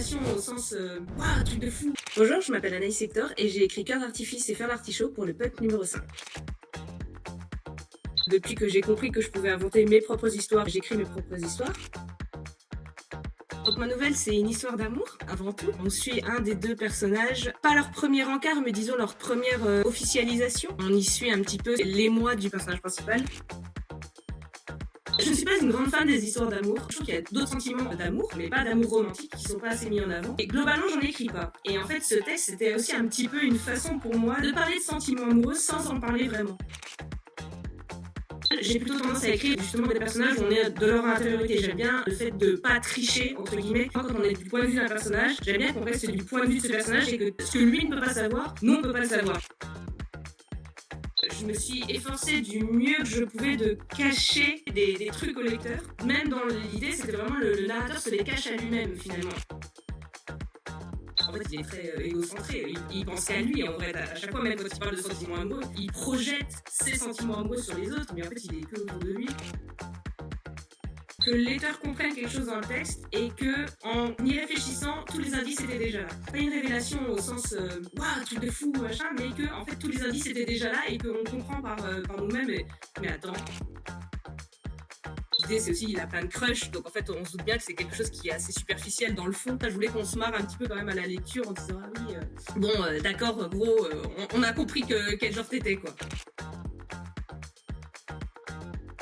révélation au sens waouh, truc de fou. Bonjour, je m'appelle Anaïs Sector et j'ai écrit Cœur d'artifice et Faire l'artichaut pour le peuple numéro 5. Depuis que j'ai compris que je pouvais inventer mes propres histoires, j'écris mes propres histoires. Donc ma nouvelle, c'est une histoire d'amour, avant tout. On suit un des deux personnages, pas leur premier encart, mais disons leur première officialisation. On y suit un petit peu l'émoi du personnage principal. Je ne suis pas une grande fan des histoires d'amour. Je trouve qu'il y a d'autres sentiments d'amour, mais pas d'amour romantique, qui sont pas assez mis en avant. Et globalement, j'en écris pas. Et en fait, ce texte, c'était aussi un petit peu une façon pour moi de parler de sentiments amoureux sans en parler vraiment. J'ai plutôt tendance à écrire justement des personnages où on est de leur intériorité. J'aime bien le fait de pas tricher, entre guillemets. Quand on est du point de vue d'un personnage, j'aime bien qu'on reste du point de vue de ce personnage et que ce que lui ne peut pas savoir, nous on peut pas le savoir. Je me suis efforcée du mieux que je pouvais de cacher des trucs au lecteur. Même dans l'idée, c'était vraiment le narrateur se les cache à lui-même finalement. En fait, il est très égocentré, il pense qu'à lui en vrai. À chaque fois, même quand il parle de sentiments amoureux, il projette ses sentiments amoureux sur les autres, mais en fait, il est que autour de lui. Que le lecteur comprenne quelque chose dans le texte et que, en y réfléchissant, tous les indices étaient déjà là. Pas une révélation au sens waouh, truc de fou, machin, mais que, en fait, tous les indices étaient déjà là et qu'on comprend par nous-mêmes. Mais attends. L'idée, c'est aussi, il a plein de crushs, donc en fait, on se doute bien que c'est quelque chose qui est assez superficiel dans le fond. Je voulais qu'on se marre un petit peu quand même à la lecture en disant, ah oui, bon, d'accord, gros, on a compris quel genre t'étais, quoi.